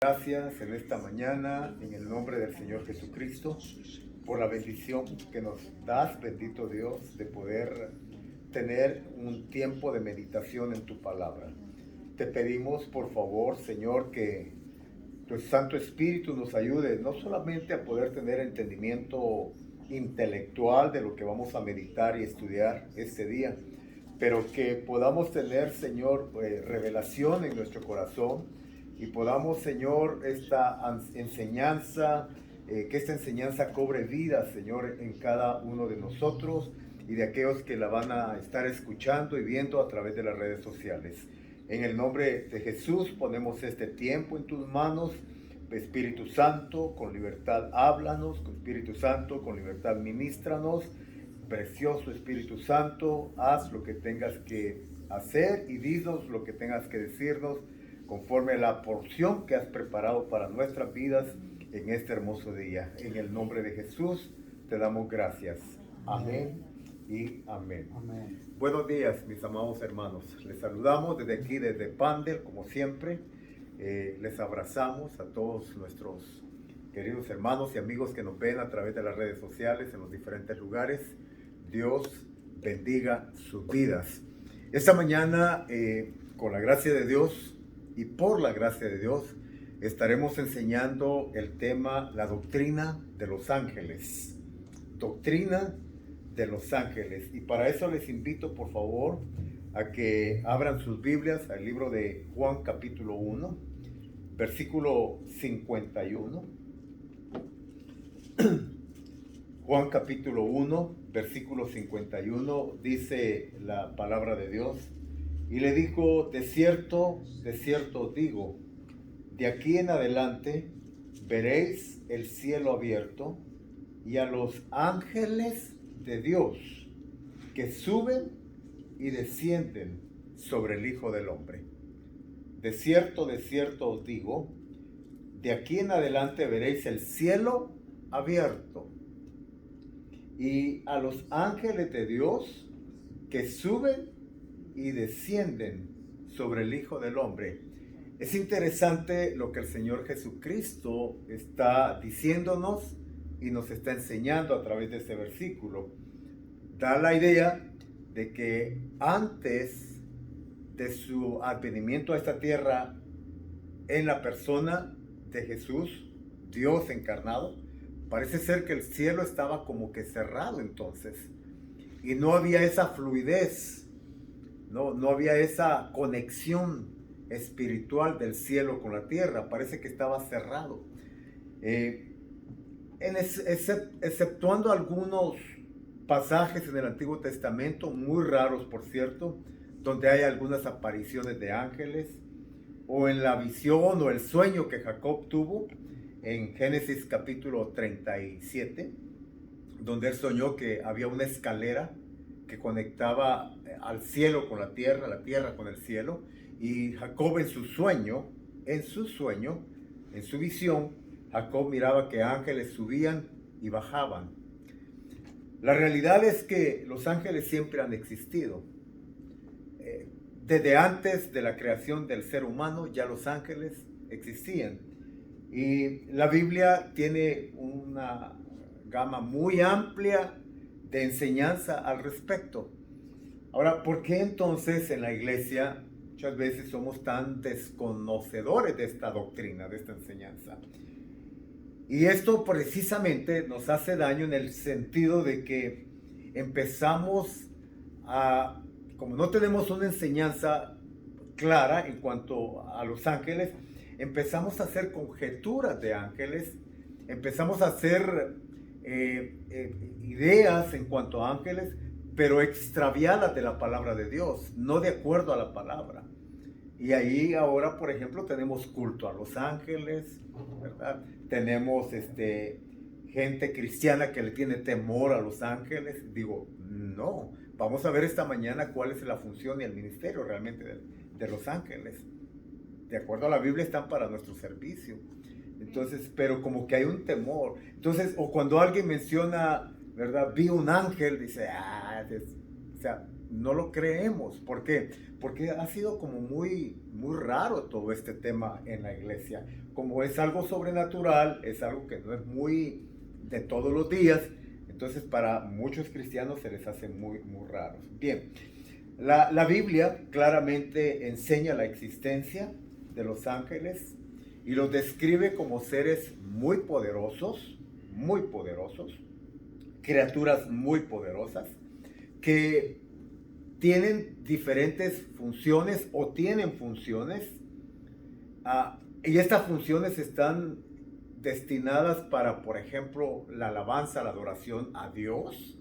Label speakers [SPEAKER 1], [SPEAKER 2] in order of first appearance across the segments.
[SPEAKER 1] Gracias en esta mañana, en el nombre del Señor Jesucristo, por la bendición que nos das, bendito Dios, de poder tener un tiempo de meditación en tu palabra. Te pedimos, por favor, Señor, que tu Santo Espíritu nos ayude no solamente a poder tener entendimiento intelectual de lo que vamos a meditar y estudiar este día, pero que podamos tener, Señor, revelación en nuestro corazón y podamos, Señor, esta enseñanza, que esta enseñanza cobre vida, Señor, en cada uno de nosotros y de aquellos que la van a estar escuchando y viendo a través de las redes sociales. En el nombre de Jesús ponemos este tiempo en tus manos. Espíritu Santo, con libertad háblanos, Espíritu Santo, con libertad ministranos. Precioso Espíritu Santo, haz lo que tengas que hacer y dinos lo que tengas que decirnos conforme a la porción que has preparado para nuestras vidas en este hermoso día. En el nombre de Jesús te damos gracias. Amén y amén.
[SPEAKER 2] Amén.
[SPEAKER 1] Buenos días, mis amados hermanos. Les saludamos desde aquí, desde Pandel, como siempre. Les abrazamos a todos nuestros queridos hermanos y amigos que nos ven a través de las redes sociales en los diferentes lugares. Dios bendiga sus vidas. Esta mañana, con la gracia de Dios y por la gracia de Dios, estaremos enseñando el tema, la doctrina de los ángeles. Doctrina de los ángeles. Y para eso les invito, por favor, a que abran sus Biblias al libro de Juan capítulo 1, versículo 51. Juan capítulo 1, versículo 51, dice la palabra de Dios. Y le dijo: de cierto os digo, de aquí en adelante veréis el cielo abierto y a los ángeles de Dios que suben y descienden sobre el Hijo del Hombre. De cierto os digo, de aquí en adelante veréis el cielo abierto y a los ángeles de Dios que suben y descienden sobre el Hijo del Hombre. Es interesante lo que el Señor Jesucristo está diciéndonos y nos está enseñando a través de este versículo. Da la idea de que antes de su advenimiento a esta tierra, en la persona de Jesús, Dios encarnado, parece ser que el cielo estaba como que cerrado entonces, y no había esa fluidez, no había esa conexión espiritual del cielo con la tierra. Parece que estaba cerrado. Exceptuando algunos pasajes en el Antiguo Testamento, muy raros por cierto, donde hay algunas apariciones de ángeles, o en la visión o el sueño que Jacob tuvo en Génesis capítulo 37, donde él soñó que había una escalera que conectaba al cielo con la tierra con el cielo, y Jacob en su visión, Jacob miraba que ángeles subían y bajaban. La realidad es que los ángeles siempre han existido. Desde antes de la creación del ser humano ya los ángeles existían. Y la Biblia tiene una gama muy amplia de enseñanza al respecto. Ahora, ¿por qué entonces en la iglesia muchas veces somos tan desconocedores de esta doctrina, de esta enseñanza? Y esto precisamente nos hace daño en el sentido de que empezamos a, como no tenemos una enseñanza clara en cuanto a los ángeles, empezamos a hacer conjeturas de ángeles, empezamos a hacer ideas en cuanto a ángeles, pero extraviadas de la palabra de Dios, no de acuerdo a la palabra. Y ahí ahora, por ejemplo, tenemos culto a los ángeles, ¿verdad? Tenemos gente cristiana que le tiene temor a los ángeles. Digo, no, vamos a ver esta mañana cuál es la función y el ministerio realmente de los ángeles. De acuerdo a la Biblia están para nuestro servicio. Entonces, pero como que hay un temor. Entonces, o cuando alguien menciona, ¿verdad? Vi un ángel, dice, o sea, no lo creemos. ¿Por qué? Porque ha sido como muy raro todo este tema en la iglesia. Como es algo sobrenatural, es algo que no es muy de todos los días, entonces para muchos cristianos se les hace muy raro. Bien, la Biblia claramente enseña la existencia de los ángeles y los describe como seres muy poderosos, criaturas muy poderosas, que tienen diferentes funciones o tienen funciones, y estas funciones están destinadas para, por ejemplo, la alabanza, la adoración a Dios,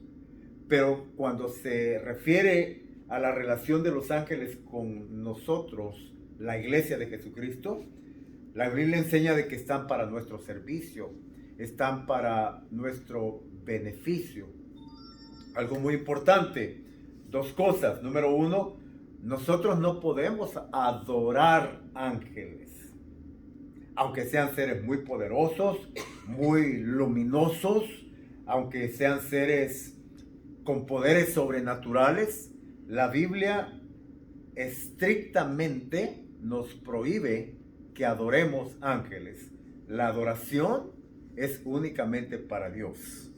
[SPEAKER 1] pero cuando se refiere a la relación de los ángeles con nosotros, la iglesia de Jesucristo, la Biblia enseña de que están para nuestro servicio, están para nuestro beneficio. Algo muy importante, dos cosas. Número uno, nosotros no podemos adorar ángeles, aunque sean seres muy poderosos, muy luminosos, aunque sean seres con poderes sobrenaturales. La Biblia estrictamente nos prohíbe que adoremos ángeles. La adoración es únicamente para Dios,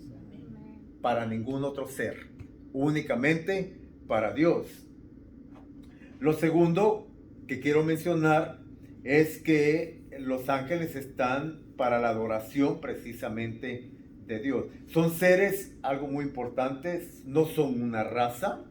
[SPEAKER 1] para ningún otro ser, únicamente para Dios. Lo segundo que quiero mencionar es que los ángeles están para la adoración precisamente de Dios. Son seres, algo muy importante, no son una raza,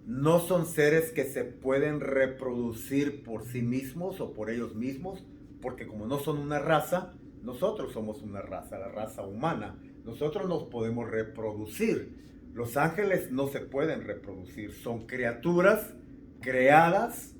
[SPEAKER 1] no son seres que se pueden reproducir por sí mismos o por ellos mismos, porque como no son una raza, nosotros somos una raza, la raza humana. Nosotros nos podemos reproducir. Los ángeles no se pueden reproducir, son criaturas creadas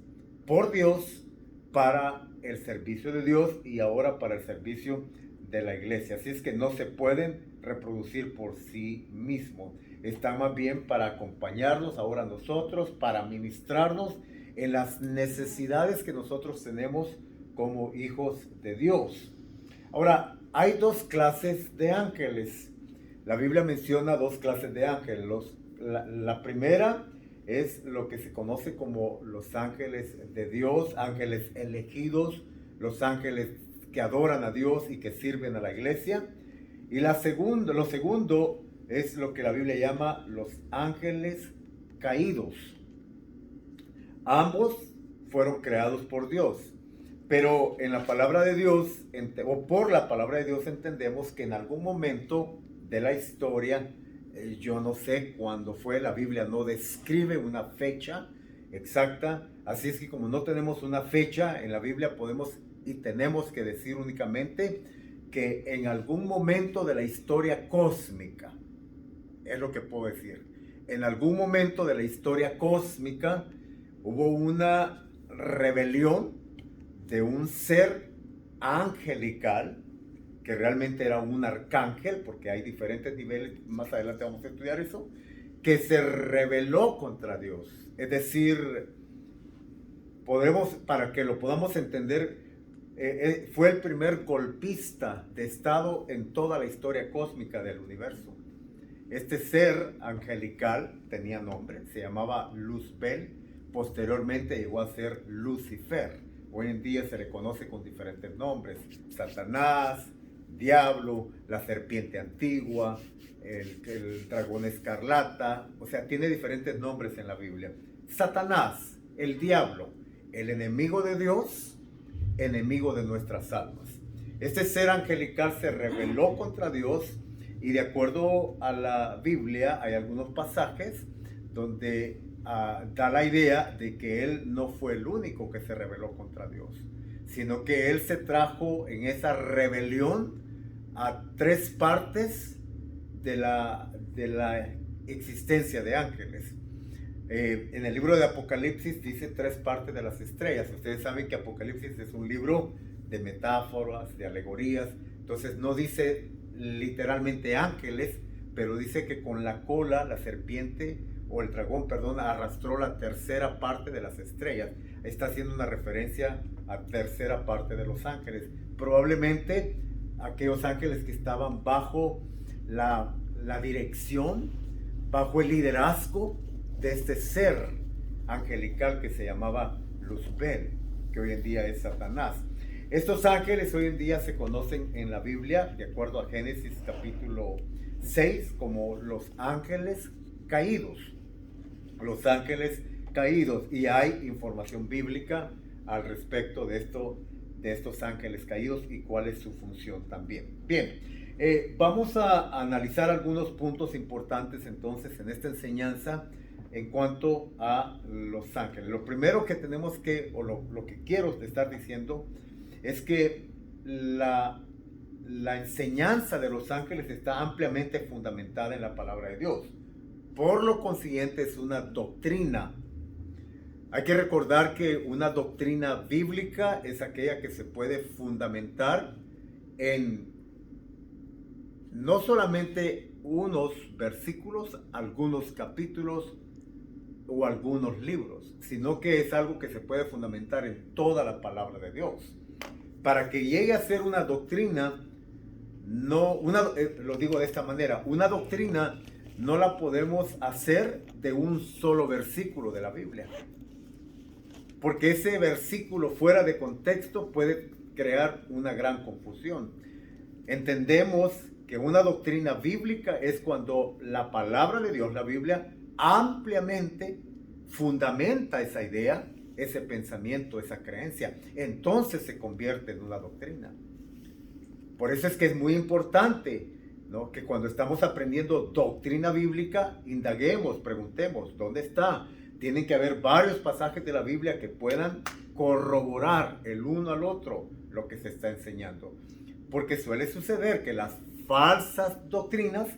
[SPEAKER 1] por Dios para el servicio de Dios y ahora para el servicio de la iglesia. Así es que no se pueden reproducir por sí mismos. Están más bien para acompañarnos ahora nosotros, para ministrarnos en las necesidades que nosotros tenemos como hijos de Dios. Ahora, hay dos clases de ángeles. La Biblia menciona dos clases de ángeles. La primera es lo que se conoce como los ángeles de Dios, ángeles elegidos, los ángeles que adoran a Dios y que sirven a la iglesia. Y lo segundo es lo que la Biblia llama los ángeles caídos. Ambos fueron creados por Dios. Pero en la palabra de Dios, o por la palabra de Dios, entendemos que en algún momento de la historia, yo no sé cuándo fue, la Biblia no describe una fecha exacta, así es que como no tenemos una fecha en la Biblia, podemos y tenemos que decir únicamente que en algún momento de la historia cósmica, es lo que puedo decir, en algún momento de la historia cósmica hubo una rebelión de un ser angelical, que realmente era un arcángel, porque hay diferentes niveles, más adelante vamos a estudiar eso, que se rebeló contra Dios. Es decir, para que lo podamos entender, fue el primer golpista de estado en toda la historia cósmica del universo. Este ser angelical tenía nombre, se llamaba Luzbel, posteriormente llegó a ser Lucifer. Hoy en día se le conoce con diferentes nombres: Satanás, Diablo, la serpiente antigua, el dragón escarlata. O sea, tiene diferentes nombres en la Biblia. Satanás, el diablo, el enemigo de Dios, enemigo de nuestras almas. Este ser angelical se rebeló contra Dios y de acuerdo a la Biblia hay algunos pasajes donde da la idea de que él no fue el único que se rebeló contra Dios, sino que él se trajo en esa rebelión a tres partes de la existencia de ángeles. En el libro de Apocalipsis dice tres partes de las estrellas. Ustedes saben que Apocalipsis es un libro de metáforas, de alegorías. Entonces no dice literalmente ángeles, pero dice que con la cola la serpiente o el dragón, perdón, arrastró la tercera parte de las estrellas. Está haciendo una referencia a tercera parte de los ángeles. Probablemente aquellos ángeles que estaban bajo la dirección, bajo el liderazgo de este ser angelical que se llamaba Luzbel, que hoy en día es Satanás. Estos ángeles hoy en día se conocen en la Biblia, de acuerdo a Génesis capítulo 6, como los ángeles caídos. Los ángeles caídos. Y hay información bíblica al respecto de estos ángeles caídos y cuál es su función también. Bien, vamos a analizar algunos puntos importantes entonces en esta enseñanza en cuanto a los ángeles. Lo primero que tenemos que, o lo que quiero estar diciendo, es que la enseñanza de los ángeles está ampliamente fundamentada en la palabra de Dios. Por lo consiguiente, es una doctrina. Hay que recordar que una doctrina bíblica es aquella que se puede fundamentar en no solamente unos versículos, algunos capítulos o algunos libros, sino que es algo que se puede fundamentar en toda la palabra de Dios. Para que llegue a ser una doctrina, lo digo de esta manera, una doctrina no la podemos hacer de un solo versículo de la Biblia. Porque ese versículo fuera de contexto puede crear una gran confusión. Entendemos que una doctrina bíblica es cuando la palabra de Dios, la Biblia, ampliamente fundamenta esa idea, ese pensamiento, esa creencia. Entonces se convierte en una doctrina. Por eso es que es muy importante, ¿no?, que cuando estamos aprendiendo doctrina bíblica, indaguemos, preguntemos, ¿dónde está? Tienen que haber varios pasajes de la Biblia que puedan corroborar el uno al otro lo que se está enseñando. Porque suele suceder que las falsas doctrinas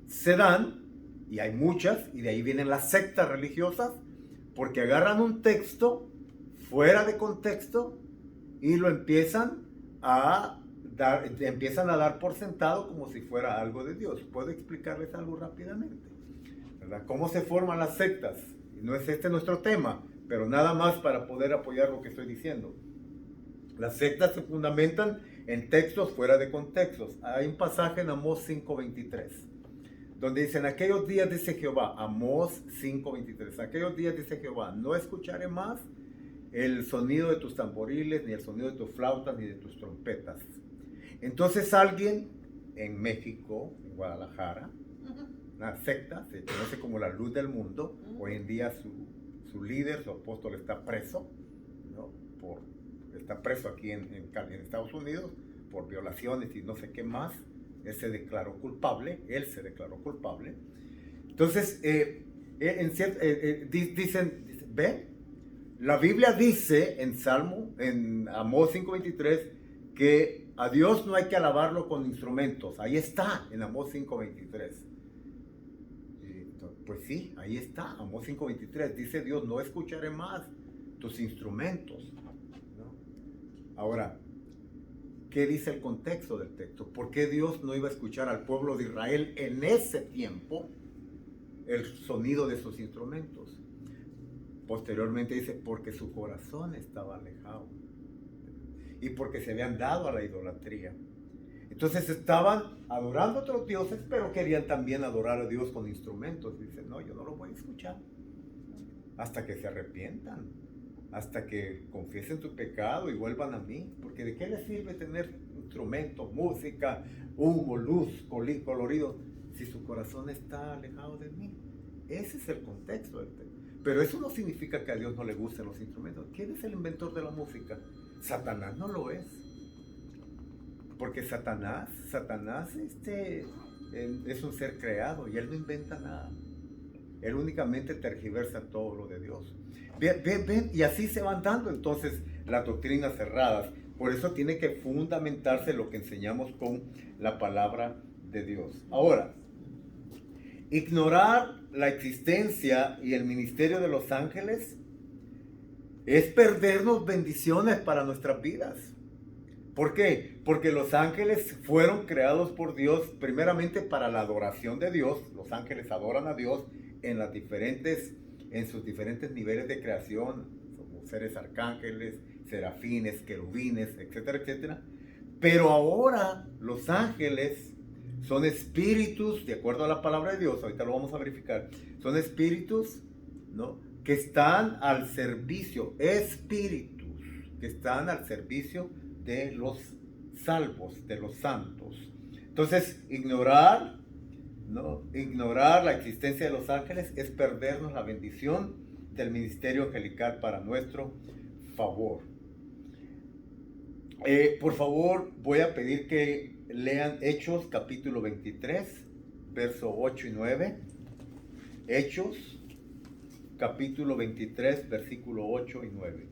[SPEAKER 1] se dan, y hay muchas, y de ahí vienen las sectas religiosas, porque agarran un texto fuera de contexto y lo empiezan a dar por sentado como si fuera algo de Dios. ¿Puedo explicarles algo rápidamente? ¿Verdad? ¿Cómo se forman las sectas? No es este nuestro tema, pero nada más para poder apoyar lo que estoy diciendo. Las sectas se fundamentan en textos fuera de contextos. Hay un pasaje en Amós 5:23, donde dicen: aquellos días dice Jehová, Amós 5:23, aquellos días dice Jehová, no escucharé más el sonido de tus tamboriles, ni el sonido de tus flautas, ni de tus trompetas. Entonces alguien en México, en Guadalajara, una secta, se conoce como la Luz del Mundo, hoy en día su líder, su apóstol está preso, ¿no? Está preso aquí en Estados Unidos por violaciones y no sé qué más. Él se declaró culpable. Entonces, dicen, ¿ven? La Biblia dice en Amós 5:23, que a Dios no hay que alabarlo con instrumentos. Ahí está, en Amós 5:23. Pues sí, ahí está, Amós 5:23. Dice Dios, no escucharé más tus instrumentos, ¿no? Ahora, ¿qué dice el contexto del texto? ¿Por qué Dios no iba a escuchar al pueblo de Israel en ese tiempo el sonido de sus instrumentos? Posteriormente dice, porque su corazón estaba alejado y porque se habían dado a la idolatría. Entonces estaban adorando a otros dioses, pero querían también adorar a Dios con instrumentos. Dice, no, yo no lo voy a escuchar hasta que se arrepientan, hasta que confiesen tu pecado y vuelvan a mí. Porque ¿de qué les sirve tener instrumentos, música, humo, luz, colorido, si su corazón está alejado de mí? Ese es el contexto del texto. Pero eso no significa que a Dios no le gusten los instrumentos. ¿Quién es el inventor de la música? Satanás no lo es. Porque Satanás es un ser creado y él no inventa nada. Él únicamente tergiversa todo lo de Dios. Ven, y así se van dando entonces las doctrinas cerradas. Por eso tiene que fundamentarse lo que enseñamos con la palabra de Dios. Ahora, ignorar la existencia y el ministerio de los ángeles es perdernos bendiciones para nuestras vidas. ¿Por qué? Porque los ángeles fueron creados por Dios primeramente para la adoración de Dios. Los ángeles adoran a Dios en sus diferentes niveles de creación, como seres arcángeles, serafines, querubines, etcétera, etcétera. Pero ahora los ángeles son espíritus, de acuerdo a la palabra de Dios, ahorita lo vamos a verificar, son espíritus ¿no? Que están al servicio, espíritus, que están al servicio de los salvos, de los santos. Entonces, ignorar, ¿no? Ignorar la existencia de los ángeles es perdernos la bendición del ministerio angelical para nuestro favor. Por favor, voy a pedir que lean Hechos capítulo 23, verso 8 y 9. Hechos capítulo 23, versículo 8 y 9.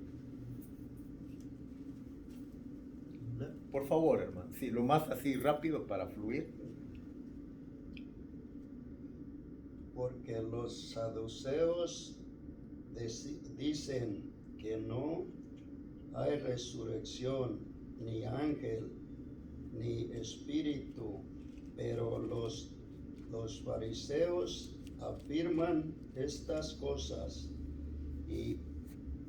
[SPEAKER 1] Por favor, hermano. Sí, lo más así rápido para fluir.
[SPEAKER 2] Porque los saduceos dicen que no hay resurrección, ni ángel, ni espíritu, pero los fariseos afirman estas cosas. Y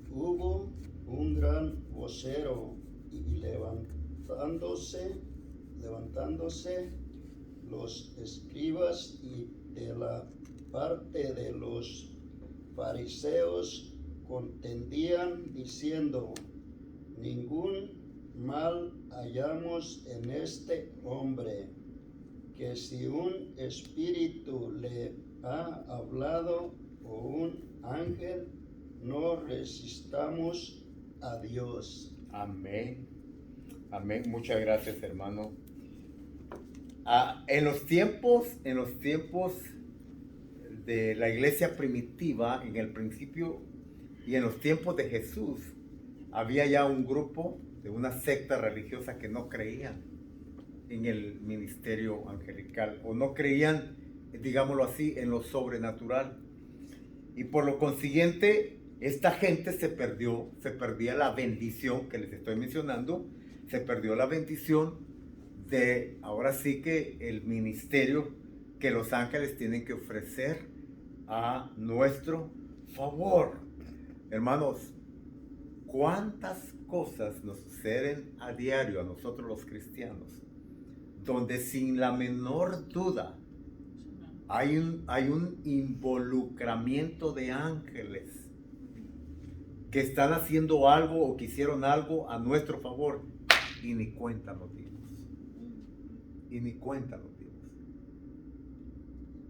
[SPEAKER 2] hubo un gran vocero, y levantándose los escribas y de la parte de los fariseos contendían diciendo: ningún mal hallamos en este hombre, que si un espíritu le ha hablado o un ángel, no resistamos a Dios.
[SPEAKER 1] Amén. Amén. Muchas gracias, hermano. En los tiempos de la iglesia primitiva, en el principio y en los tiempos de Jesús, había ya un grupo de una secta religiosa que no creían en el ministerio angelical, o no creían, digámoslo así, en lo sobrenatural. Y por lo consiguiente, esta gente se perdía la bendición que les estoy mencionando, se perdió la bendición de, ahora sí, que el ministerio que los ángeles tienen que ofrecer a nuestro favor. Hermanos, ¿cuántas cosas nos suceden a diario a nosotros los cristianos, donde sin la menor duda hay un involucramiento de ángeles que están haciendo algo o que hicieron algo a nuestro favor y ni cuenta nos dimos? Y ni cuenta nos dimos.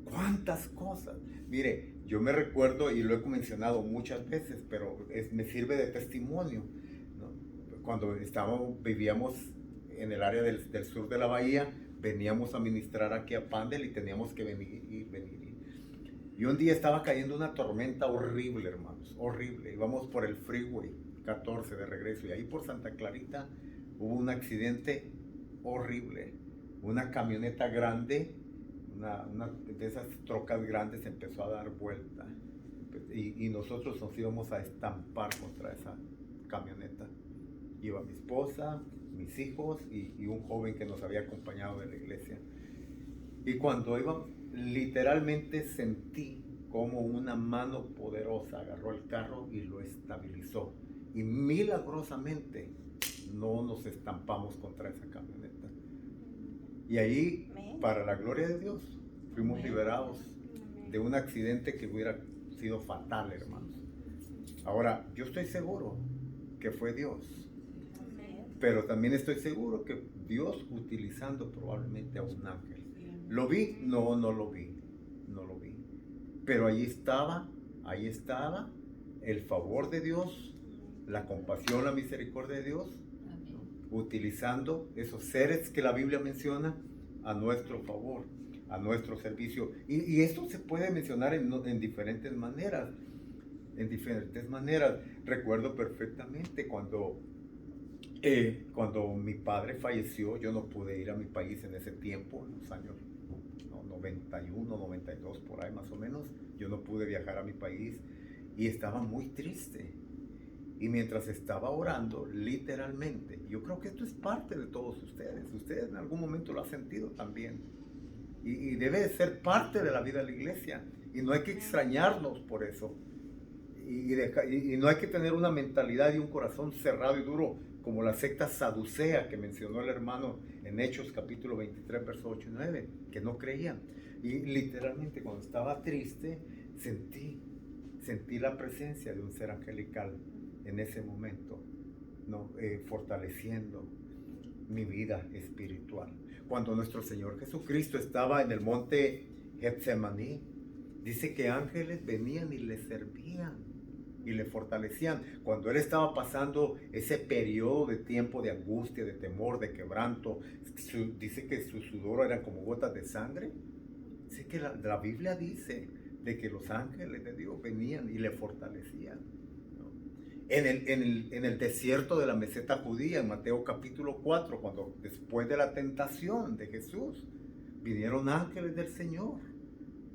[SPEAKER 1] ¿Cuántas cosas? Mire, yo me recuerdo, y lo he mencionado muchas veces, pero me sirve de testimonio, ¿no? Cuando vivíamos en el área del sur de la bahía, veníamos a ministrar aquí a Pandel y teníamos que venir. Y un día estaba cayendo una tormenta horrible, hermanos, horrible. Íbamos por el Freeway 14 de regreso, y ahí por Santa Clarita hubo un accidente horrible. Una camioneta grande, una de esas trocas grandes, empezó a dar vuelta, y nosotros nos íbamos a estampar contra esa camioneta. Iba mi esposa, mis hijos y un joven que nos había acompañado de la iglesia. Y cuando íbamos, literalmente sentí como una mano poderosa agarró el carro y lo estabilizó, y milagrosamente no nos estampamos contra esa camioneta. Y ahí, para la gloria de Dios, fuimos liberados de un accidente que hubiera sido fatal, hermanos. Ahora, yo estoy seguro que fue Dios, pero también estoy seguro que Dios utilizando probablemente a un ángel. ¿Lo vi? No lo vi. Pero ahí estaba el favor de Dios, la compasión, la misericordia de Dios, utilizando esos seres que la Biblia menciona a nuestro favor, a nuestro servicio. Y esto se puede mencionar en diferentes maneras. Recuerdo perfectamente cuando mi padre falleció. Yo no pude ir a mi país en ese tiempo, en los años 91, 92, por ahí más o menos. Yo no pude viajar a mi país y estaba muy triste. Y mientras estaba orando, literalmente, yo creo que esto es parte de todos ustedes. Ustedes en algún momento lo han sentido también. Y debe de ser parte de la vida de la iglesia. Y no hay que extrañarnos por eso. Y no hay que tener una mentalidad y un corazón cerrado y duro como la secta saducea que mencionó el hermano en Hechos capítulo 23, versos 8 y 9, que no creían. Y literalmente cuando estaba triste, sentí sentí la presencia de un ser angelical en ese momento, ¿no? Fortaleciendo mi vida espiritual. Cuando nuestro Señor Jesucristo estaba en el monte Getsemaní, dice que ángeles venían y le servían y le fortalecían. Cuando él estaba pasando ese periodo de tiempo de angustia, de temor, de quebranto, dice que su sudor eran como gotas de sangre. Dice que la Biblia dice de que los ángeles de Dios venían y le fortalecían, ¿no? En el desierto de la meseta judía, en Mateo capítulo 4, cuando después de la tentación de Jesús, vinieron ángeles del Señor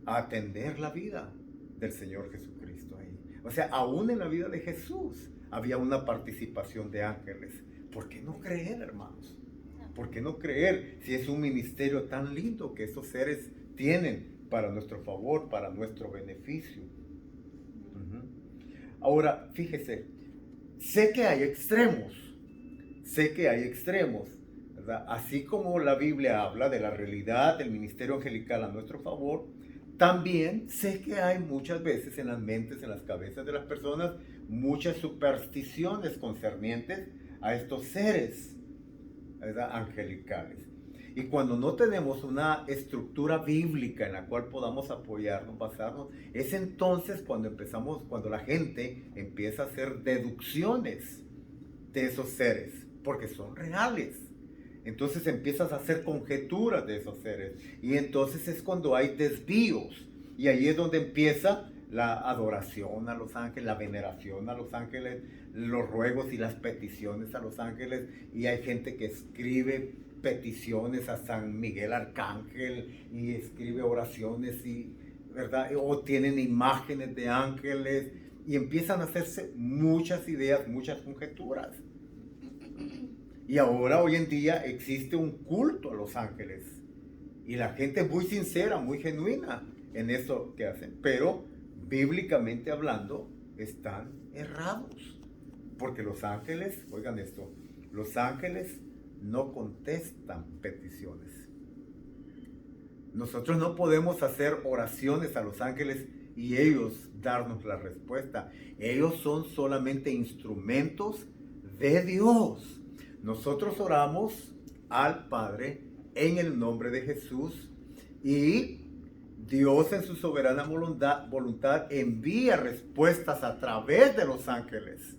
[SPEAKER 1] a atender la vida del Señor Jesucristo ahí. O sea, aún en la vida de Jesús había una participación de ángeles. ¿Por qué no creer, hermanos? ¿Por qué no creer si es un ministerio tan lindo que estos seres tienen para nuestro favor, para nuestro beneficio? Ahora, fíjese, sé que hay extremos, ¿verdad? Así como la Biblia habla de la realidad del ministerio angelical a nuestro favor, también sé que hay muchas veces en las mentes, en las cabezas de las personas, muchas supersticiones concernientes a estos seres, ¿verdad?, angelicales. Y cuando no tenemos una estructura bíblica en la cual podamos apoyarnos, basarnos, es entonces cuando la gente empieza a hacer deducciones de esos seres, porque son reales. Entonces empiezas a hacer conjeturas de esos seres. Y entonces es cuando hay desvíos. Y ahí es donde empieza la adoración a los ángeles, la veneración a los ángeles, los ruegos y las peticiones a los ángeles. Y hay gente que escribe peticiones a San Miguel Arcángel y escribe oraciones, ¿verdad? O tienen imágenes de ángeles y empiezan a hacerse muchas ideas, muchas conjeturas. Y ahora, hoy en día, existe un culto a los ángeles. Y la gente es muy sincera, muy genuina en eso que hacen. Pero, bíblicamente hablando, están errados. Porque los ángeles, oigan esto, los ángeles no contestan peticiones. Nosotros no podemos hacer oraciones a los ángeles y ellos darnos la respuesta. Ellos son solamente instrumentos de Dios. Nosotros oramos al Padre en el nombre de Jesús y Dios en su soberana voluntad envía respuestas a través de los ángeles.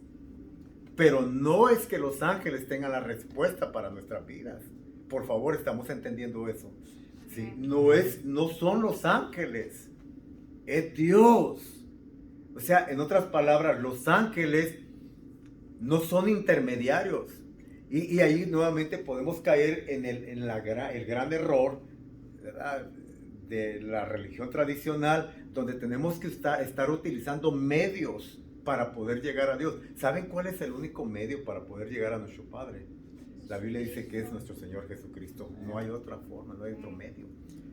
[SPEAKER 1] Pero no es que los ángeles tengan la respuesta para nuestras vidas. Por favor, estamos entendiendo eso. ¿Sí? No son los ángeles, es Dios. O sea, en otras palabras, los ángeles no son intermediarios. Y ahí nuevamente podemos caer en el gran error, ¿verdad?, de la religión tradicional, donde tenemos que estar utilizando medios para poder llegar a Dios. ¿Saben cuál es el único medio para poder llegar a nuestro Padre? La Biblia dice que es nuestro Señor Jesucristo. No hay otra forma, no hay otro medio.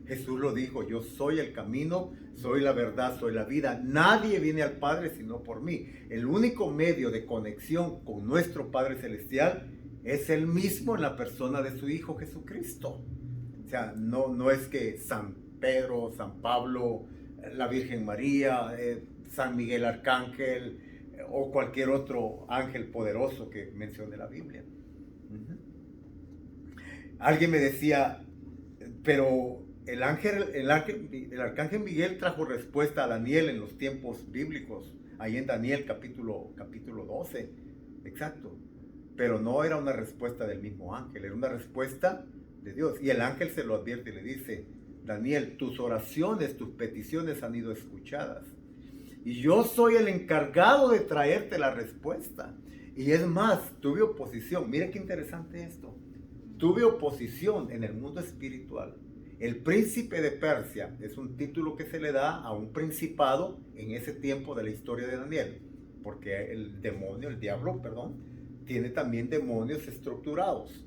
[SPEAKER 1] Jesús lo dijo: yo soy el camino, soy la verdad, soy la vida. Nadie viene al Padre sino por mí. El único medio de conexión con nuestro Padre Celestial es el mismo en la persona de su Hijo Jesucristo. O sea, no es que San Pedro, San Pablo, la Virgen María, San Miguel Arcángel o cualquier otro ángel poderoso que mencione la Biblia. Alguien me decía, pero el arcángel Miguel trajo respuesta a Daniel en los tiempos bíblicos, ahí en Daniel capítulo 12, exacto. Pero no era una respuesta del mismo ángel, era una respuesta de Dios. Y el ángel se lo advierte y le dice: Daniel, tus oraciones, tus peticiones han ido escuchadas. Y yo soy el encargado de traerte la respuesta. Y es más, tuve oposición. Mira qué interesante esto. Tuve oposición en el mundo espiritual. El príncipe de Persia es un título que se le da a un principado en ese tiempo de la historia de Daniel. Porque el diablo, tiene también demonios estructurados.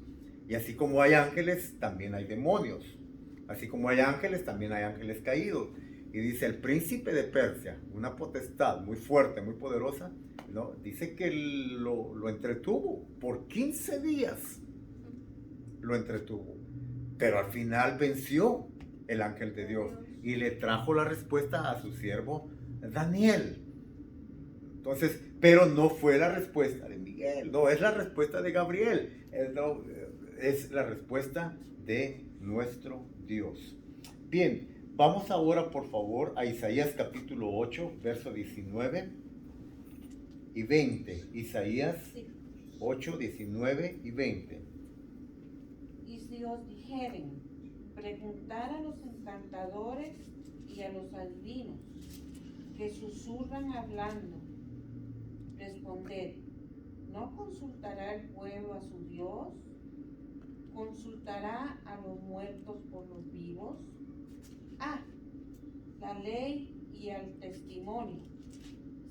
[SPEAKER 1] Y así como hay ángeles, también hay demonios. Así como hay ángeles, también hay ángeles caídos. Y dice, el príncipe de Persia, una potestad muy fuerte, muy poderosa, ¿no?, dice que lo entretuvo por 15 días. Lo entretuvo. Pero al final venció el ángel de Dios y le trajo la respuesta a su siervo Daniel. Entonces, pero no fue la respuesta de Miguel, no es la respuesta de Gabriel, es la respuesta de nuestro Dios. Bien, vamos ahora por favor a Isaías capítulo 8, verso 19 y 20. Isaías 8, 19 y 20.
[SPEAKER 3] Y si os dijeren, preguntad a los encantadores y a los adivinos, que susurran hablando, responded, ¿no consultará el pueblo a su Dios? ¿Consultará a los muertos por los vivos? Ah, la ley y al testimonio.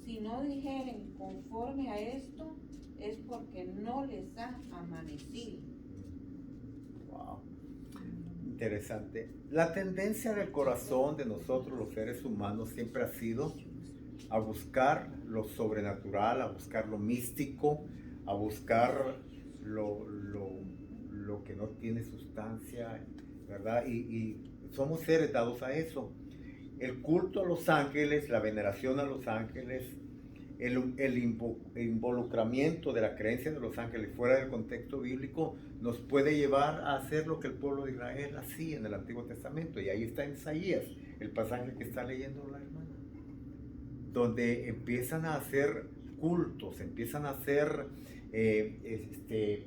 [SPEAKER 3] Si no dijeren conforme a esto, es porque no les ha amanecido.
[SPEAKER 1] Wow. Interesante. La tendencia del corazón de nosotros los seres humanos siempre ha sido a buscar lo sobrenatural, a buscar lo místico, a buscar lo que no tiene sustancia, ¿verdad? Y somos seres dados a eso. El culto a los ángeles, la veneración a los ángeles, el involucramiento de la creencia de los ángeles fuera del contexto bíblico nos puede llevar a hacer lo que el pueblo de Israel hacía en el Antiguo Testamento. Y ahí está en Isaías, el pasaje que está leyendo la hermana, donde empiezan a hacer cultos, empiezan a hacer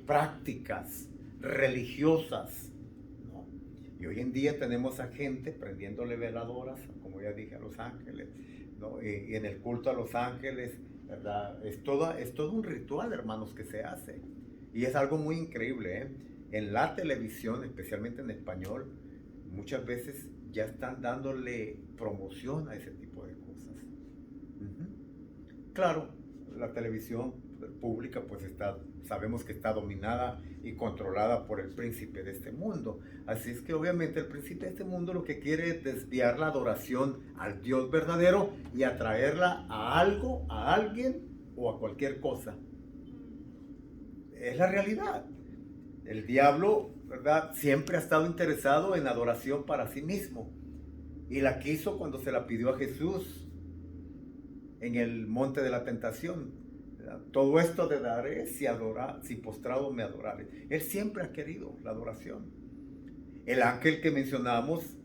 [SPEAKER 1] prácticas religiosas, ¿no? Y hoy en día tenemos a gente prendiéndole veladoras, como ya dije, a los ángeles, ¿no? Y en el culto a los ángeles, ¿verdad? Es todo un ritual, hermanos, que se hace. Y es algo muy increíble, ¿eh? En la televisión, especialmente en español, muchas veces ya están dándole promoción a ese tipo de cosas. Claro, la televisión pública pues sabemos que está dominada y controlada por el príncipe de este mundo. Así es que obviamente el príncipe de este mundo lo que quiere es desviar la adoración al Dios verdadero y atraerla a algo, a alguien o a cualquier cosa. Es la realidad. El diablo, ¿verdad?, siempre ha estado interesado en adoración para sí mismo. Y la quiso cuando se la pidió a Jesús en el monte de la tentación. Todo esto te daré si postrado me adorares. Él siempre ha querido la adoración. El ángel que mencionamos,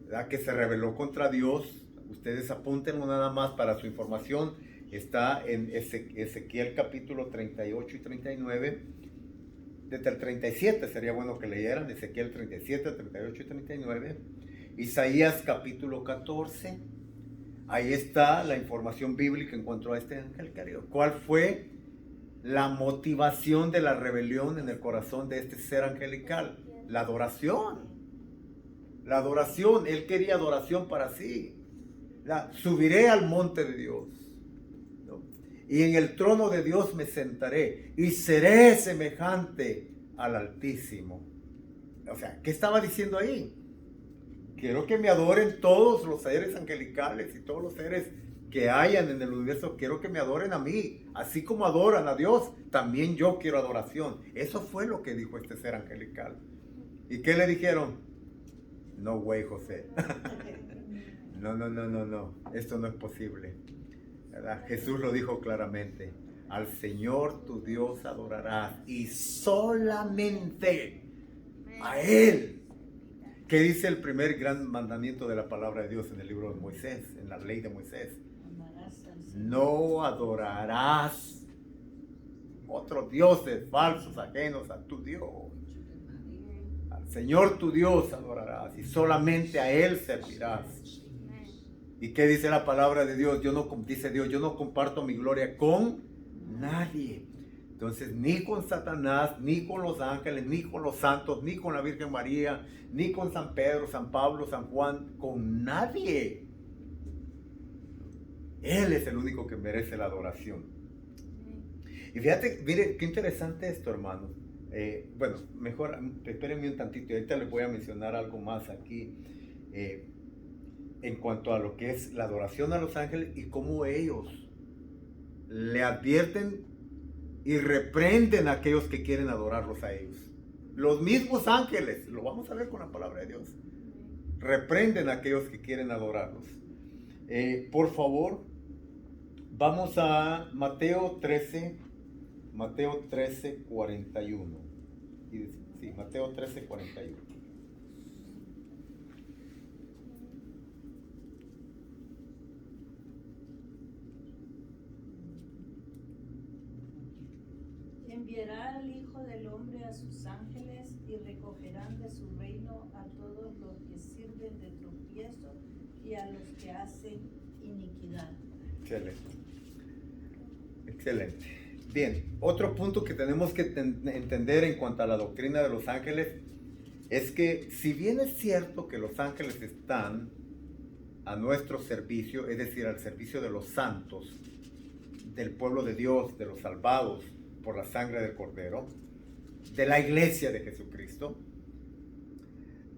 [SPEAKER 1] ¿verdad?, que se rebeló contra Dios, ustedes apúntenlo nada más para su información, está en Ezequiel capítulo 38 y 39, desde el 37 sería bueno que leyeran, Ezequiel 37, 38 y 39, Isaías capítulo 14, ahí está la información bíblica en cuanto a este ángel querido. ¿Cuál fue la motivación de la rebelión en el corazón de este ser angelical? La adoración. La adoración. Él quería adoración para sí. Subiré al monte de Dios, ¿no?, y en el trono de Dios me sentaré y seré semejante al Altísimo. O sea, ¿qué estaba diciendo ahí? Quiero que me adoren todos los seres angelicales y todos los seres que hayan en el universo. Quiero que me adoren a mí. Así como adoran a Dios, también yo quiero adoración. Eso fue lo que dijo este ser angelical. ¿Y qué le dijeron? No, güey, José. No. Esto no es posible, ¿verdad? Jesús lo dijo claramente. Al Señor tu Dios adorarás y solamente a Él. ¿Qué dice el primer gran mandamiento de la palabra de Dios en el libro de Moisés, en la ley de Moisés? No adorarás otros dioses falsos ajenos a tu Dios. Al Señor tu Dios adorarás y solamente a Él servirás. ¿Y qué dice la palabra de Dios? Dice Dios, yo no comparto mi gloria con nadie. Entonces, ni con Satanás, ni con los ángeles, ni con los santos, ni con la Virgen María, ni con San Pedro, San Pablo, San Juan, con nadie. Él es el único que merece la adoración. Y fíjate, mire, qué interesante esto, hermano. Bueno, mejor, espérenme un tantito, y ahorita les voy a mencionar algo más aquí. En cuanto a lo que es la adoración a los ángeles y cómo ellos le advierten y reprenden a aquellos que quieren adorarlos a ellos. Los mismos ángeles, lo vamos a ver con la palabra de Dios, reprenden a aquellos que quieren adorarlos. Por favor, Vamos a Mateo 13, 41. Sí, Mateo 13, 41.
[SPEAKER 4] Enviará al Hijo del Hombre a sus ángeles y recogerán de su reino a todos los que sirven de tropiezo y a los que hacen iniquidad.
[SPEAKER 1] Excelente. Excelente. Bien, otro punto que tenemos que entender en cuanto a la doctrina de los ángeles es que si bien es cierto que los ángeles están a nuestro servicio, es decir, al servicio de los santos, del pueblo de Dios, de los salvados por la sangre del Cordero, de la iglesia de Jesucristo,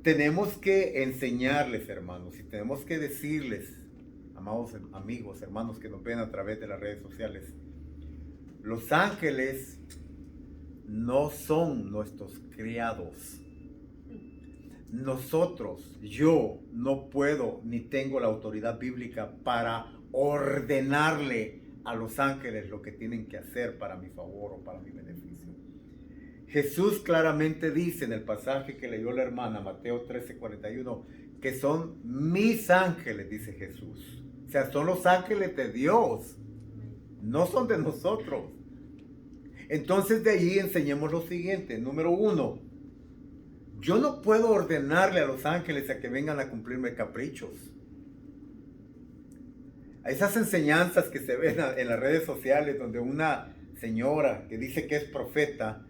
[SPEAKER 1] tenemos que enseñarles, hermanos, y tenemos que decirles, amados amigos, hermanos que nos ven a través de las redes sociales, los ángeles no son nuestros criados. Nosotros, yo no puedo ni tengo la autoridad bíblica para ordenarle a los ángeles lo que tienen que hacer para mi favor o para mi beneficio. Jesús claramente dice en el pasaje que leyó la hermana, Mateo 13:41, que son mis ángeles, dice Jesús. O sea, son los ángeles de Dios, no son de nosotros. Entonces de allí enseñemos lo siguiente. Número 1, yo no puedo ordenarle a los ángeles a que vengan a cumplirme caprichos. A esas enseñanzas que se ven en las redes sociales donde una señora que dice que es profeta,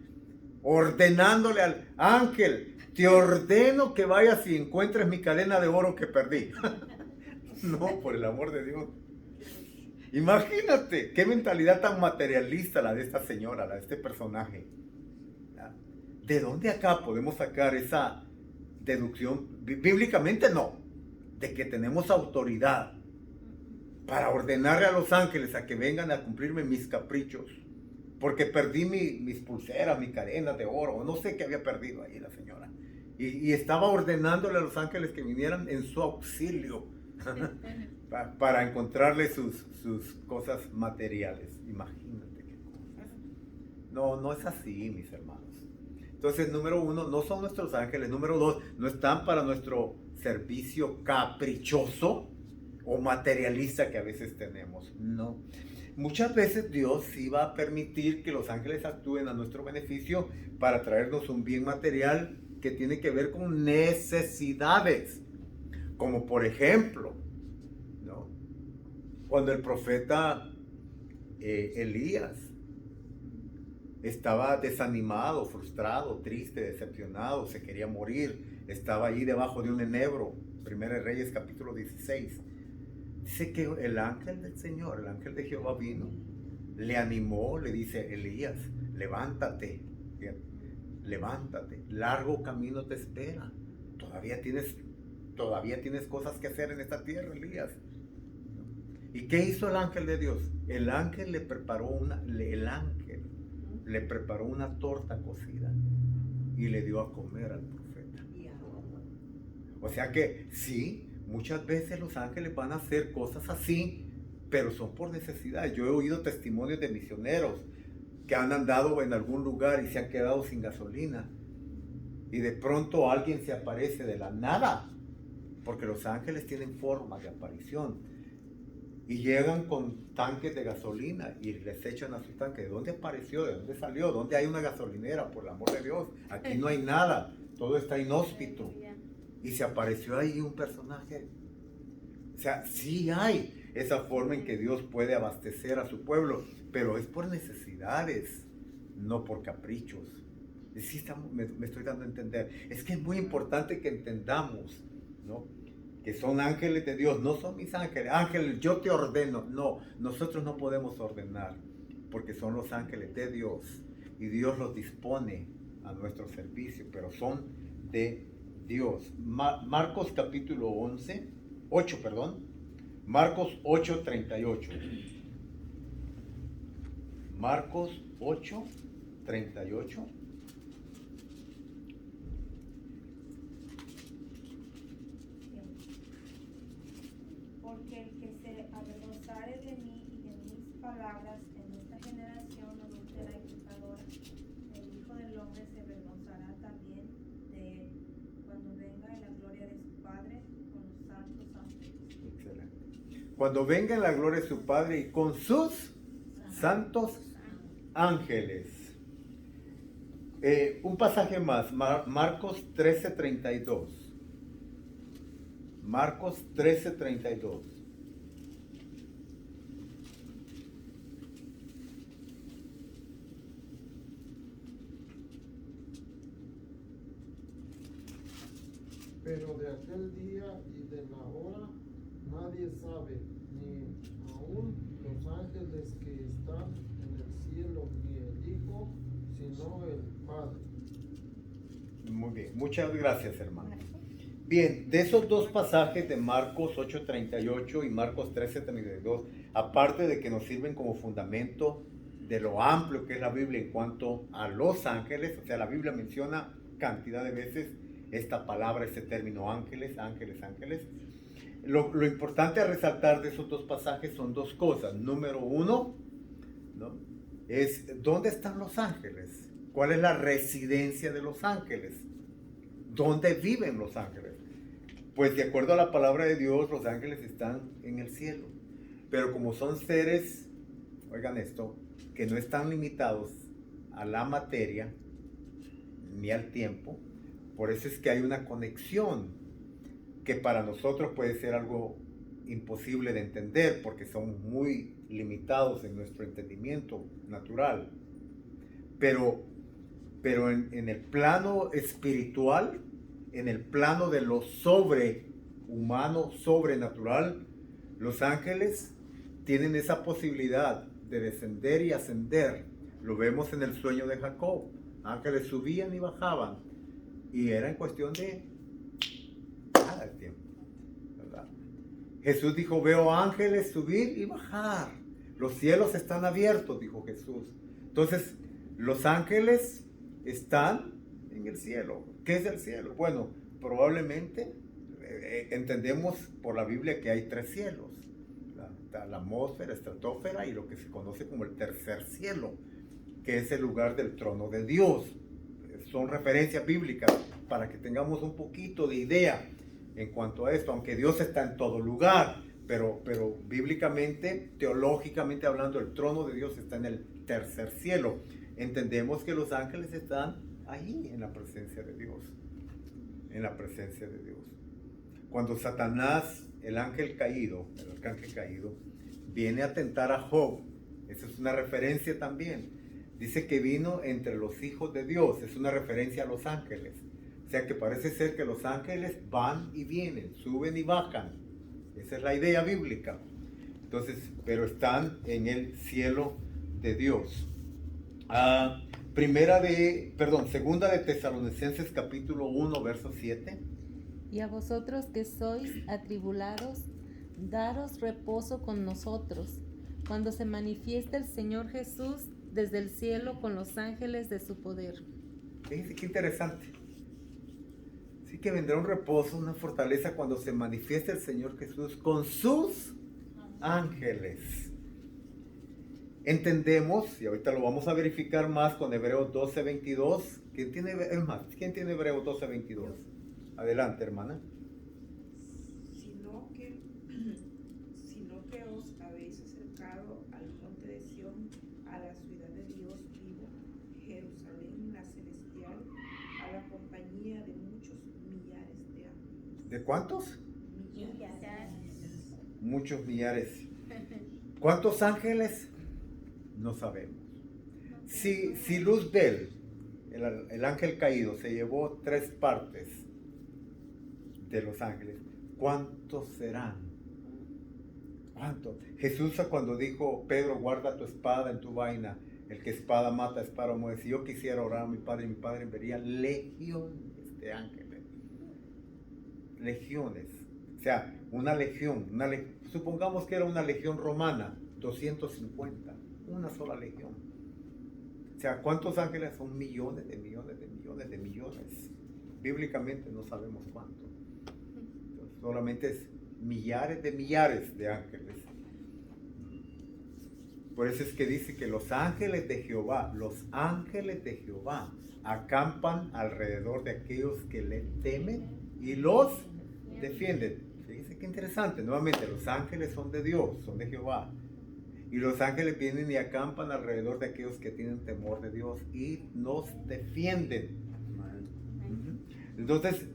[SPEAKER 1] ordenándole al ángel, te ordeno que vayas y encuentres mi cadena de oro que perdí. No, por el amor de Dios. Imagínate qué mentalidad tan materialista la de esta señora, la de este personaje. ¿De dónde acá podemos sacar esa deducción? Bíblicamente no, de que tenemos autoridad para ordenarle a los ángeles a que vengan a cumplirme mis caprichos, porque perdí mis pulseras, mi cadena de oro, no sé qué había perdido ahí la señora, y estaba ordenándole a los ángeles que vinieran en su auxilio para encontrarle sus cosas materiales. Imagínate qué cosas. No es así, mis hermanos. Entonces, número 1, no son nuestros ángeles. Número 2, no están para nuestro servicio caprichoso o materialista que a veces tenemos. No. Muchas veces Dios sí va a permitir que los ángeles actúen a nuestro beneficio para traernos un bien material que tiene que ver con necesidades. Como por ejemplo, ¿no?, cuando el profeta Elías estaba desanimado, frustrado, triste, decepcionado, se quería morir, estaba ahí debajo de un enebro, 1 Reyes capítulo 16. Dice que el ángel del Señor, el ángel de Jehová vino, le animó, le dice: Elías, levántate, levántate, largo camino te espera, todavía tienes cosas que hacer en esta tierra, Elías. ¿Y qué hizo el ángel de Dios? El ángel le preparó una torta cocida y le dio a comer al profeta. O sea que sí, muchas veces los ángeles van a hacer cosas así, pero son por necesidad. Yo he oído testimonios de misioneros que han andado en algún lugar y se han quedado sin gasolina, y de pronto alguien se aparece de la nada, porque los ángeles tienen forma de aparición, y llegan con tanques de gasolina y les echan a su tanque. ¿De dónde apareció? ¿De dónde salió? ¿Dónde hay una gasolinera? Por el amor de Dios, aquí no hay nada, todo está inhóspito. Y se apareció ahí un personaje. O sea, sí hay esa forma en que Dios puede abastecer a su pueblo, pero es por necesidades, no por caprichos. Sí, me estoy dando a entender. Es que es muy importante que entendamos, ¿no?, que son ángeles de Dios, no son mis ángeles. Ángeles, yo te ordeno. No, nosotros no podemos ordenar, porque son los ángeles de Dios y Dios los dispone a nuestro servicio, pero son de Dios. Marcos capítulo 8, Marcos 8:38. Marcos 8:38.
[SPEAKER 4] Porque el que se avergonzare de mí y de mis
[SPEAKER 1] cuando venga en la gloria de su Padre y con sus santos ángeles. Un pasaje más, Marcos 13:32. Marcos 13:32.
[SPEAKER 5] Pero de aquel día y de la hora nadie sabe, ni aun los ángeles que están en el cielo, ni el Hijo, sino el Padre.
[SPEAKER 1] Muy bien, muchas gracias, hermano. Bien, de esos dos pasajes de Marcos 8:38 y Marcos 13:32, aparte de que nos sirven como fundamento de lo amplio que es la Biblia en cuanto a los ángeles, o sea, la Biblia menciona cantidad de veces esta palabra, este término ángeles, ángeles, ángeles. Lo importante a resaltar de esos dos pasajes son dos cosas. Número uno, ¿no?, es ¿dónde están los ángeles? ¿Cuál es la residencia de los ángeles? ¿Dónde viven los ángeles? Pues de acuerdo a la palabra de Dios, los ángeles están en el cielo. Pero como son seres, oigan esto, que no están limitados a la materia ni al tiempo, por eso es que hay una conexión que para nosotros puede ser algo imposible de entender, porque son muy limitados en nuestro entendimiento natural. Pero en el plano espiritual, en el plano de lo sobrehumano, sobrenatural, los ángeles tienen esa posibilidad de descender y ascender. Lo vemos en el sueño de Jacob. Ángeles subían y bajaban, y era en cuestión de nada el tiempo, ¿verdad? Jesús dijo: veo ángeles subir y bajar. Los cielos están abiertos, dijo Jesús. Entonces, los ángeles están en el cielo. ¿Qué es el cielo? Bueno, probablemente entendemos por la Biblia que hay tres cielos: la atmósfera, estratosfera y lo que se conoce como el tercer cielo, que es el lugar del trono de Dios. Son referencias bíblicas para que tengamos un poquito de idea en cuanto a esto, aunque Dios está en todo lugar, pero bíblicamente, teológicamente hablando, el trono de Dios está en el tercer cielo. Entendemos que los ángeles están ahí en la presencia de Dios, en la presencia de Dios. Cuando Satanás, el arcángel caído, viene a tentar a Job, esa es una referencia también. Dice que vino entre los hijos de Dios, es una referencia a los ángeles. O sea que parece ser que los ángeles van y vienen, suben y bajan. Esa es la idea bíblica. Entonces, pero están en el cielo de Dios. Segunda de Tesalonicenses capítulo 1, verso 7.
[SPEAKER 6] Y a vosotros que sois atribulados, daros reposo con nosotros, cuando se manifieste el Señor Jesús desde el cielo con los ángeles de su poder.
[SPEAKER 1] Fíjense qué interesante. Sí que vendrá un reposo, una fortaleza cuando se manifieste el Señor Jesús con sus ángeles. Entendemos, y ahorita lo vamos a verificar más con Hebreos 12:22. ¿Quién tiene Hebreos 12:22? Adelante, hermana.
[SPEAKER 7] Sino que os habéis acercado al monte de Sión, a la ciudad de Dios vivo, Jerusalén la celestial, a la compañía de muchos millares de ángeles.
[SPEAKER 1] ¿De cuántos?
[SPEAKER 4] Millares.
[SPEAKER 1] Muchos millares. ¿Cuántos ángeles? No sabemos. Si Luzbel, el ángel caído, se llevó 3 partes de los ángeles, ¿cuántos serán? ¿Cuántos? Jesús, cuando dijo: Pedro, guarda tu espada en tu vaina, el que espada mata, espada muere. Si yo quisiera orar a mi Padre enviaría legiones de ángeles. Legiones. O sea, una legión. Supongamos que era una legión romana, 250. Una sola legión. O sea, ¿cuántos ángeles? Son millones de millones de millones de millones. Bíblicamente no sabemos cuánto. Solamente es millares de ángeles. Por eso es que dice que los ángeles de Jehová acampan alrededor de aquellos que le temen y los defienden. Fíjense qué interesante. Nuevamente, los ángeles son de Dios, son de Jehová. Y los ángeles vienen y acampan alrededor de aquellos que tienen temor de Dios y nos defienden. Entonces,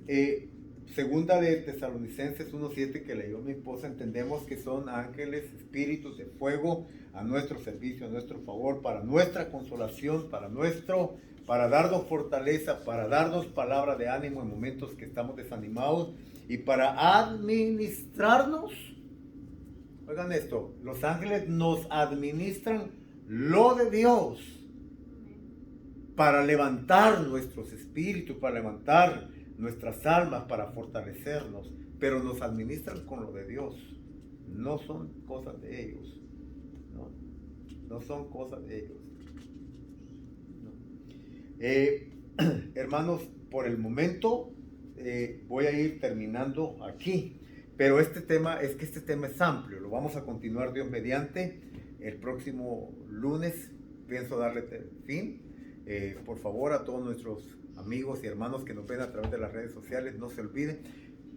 [SPEAKER 1] segunda de Tesalonicenses 1:7 que leyó mi esposa, entendemos que son ángeles, espíritus de fuego a nuestro servicio, a nuestro favor, para nuestra consolación, para darnos fortaleza, para darnos palabra de ánimo en momentos que estamos desanimados y para administrarnos. Oigan esto, los ángeles nos administran lo de Dios para levantar nuestros espíritus, para levantar nuestras almas, para fortalecernos, pero nos administran con lo de Dios. No son cosas de ellos. No son cosas de ellos. Hermanos, por el momento voy a ir terminando aquí. Pero este tema es amplio, lo vamos a continuar Dios mediante. El próximo lunes pienso darle fin. Por favor, a todos nuestros amigos y hermanos que nos ven a través de las redes sociales, no se olviden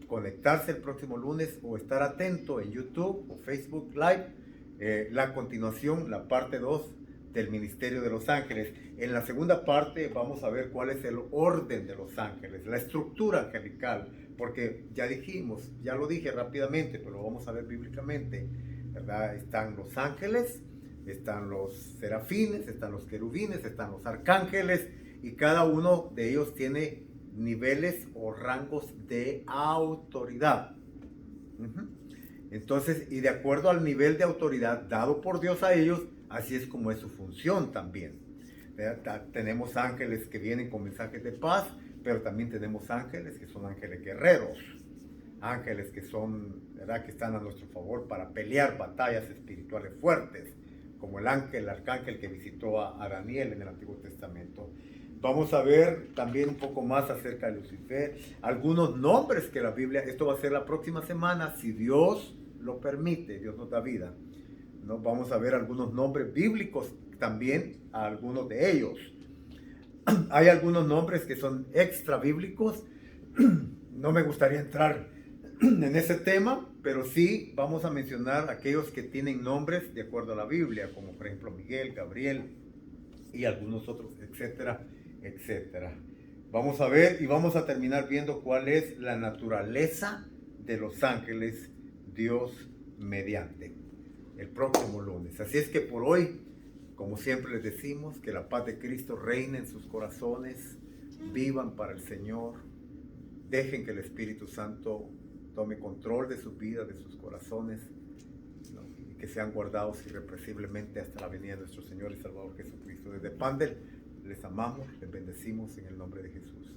[SPEAKER 1] conectarse el próximo lunes o estar atento en YouTube o Facebook Live. La continuación, la parte 2 del Ministerio de los Ángeles. En la segunda parte vamos a ver cuál es el orden de los ángeles, la estructura angelical. Porque ya lo dije rápidamente, pero lo vamos a ver bíblicamente, ¿verdad? Están los ángeles, están los serafines, están los querubines, están los arcángeles, y cada uno de ellos tiene niveles o rangos de autoridad. Entonces, y de acuerdo al nivel de autoridad dado por Dios a ellos, así es como es su función también. Tenemos ángeles que vienen con mensajes de paz, pero también tenemos ángeles que son ángeles guerreros, ángeles que son, ¿verdad?, que están a nuestro favor para pelear batallas espirituales fuertes, como el arcángel que visitó a Daniel en el Antiguo Testamento. Vamos a ver también un poco más acerca de Lucifer, algunos nombres que la Biblia, esto va a ser la próxima semana, si Dios lo permite, Dios nos da vida. ¿No? Vamos a ver algunos nombres bíblicos también, a algunos de ellos. Hay algunos nombres que son extra bíblicos. No me gustaría entrar en ese tema, pero sí vamos a mencionar aquellos que tienen nombres de acuerdo a la Biblia, como por ejemplo Miguel, Gabriel y algunos otros, etcétera, etcétera. Vamos a ver y vamos a terminar viendo cuál es la naturaleza de los ángeles, Dios mediante, el próximo lunes. Así es que por hoy, como siempre les decimos, que la paz de Cristo reine en sus corazones, vivan para el Señor, dejen que el Espíritu Santo tome control de sus vidas, de sus corazones, ¿no? Y que sean guardados irrepresiblemente hasta la venida de nuestro Señor y Salvador Jesucristo. Desde Pandel les amamos, les bendecimos en el nombre de Jesús.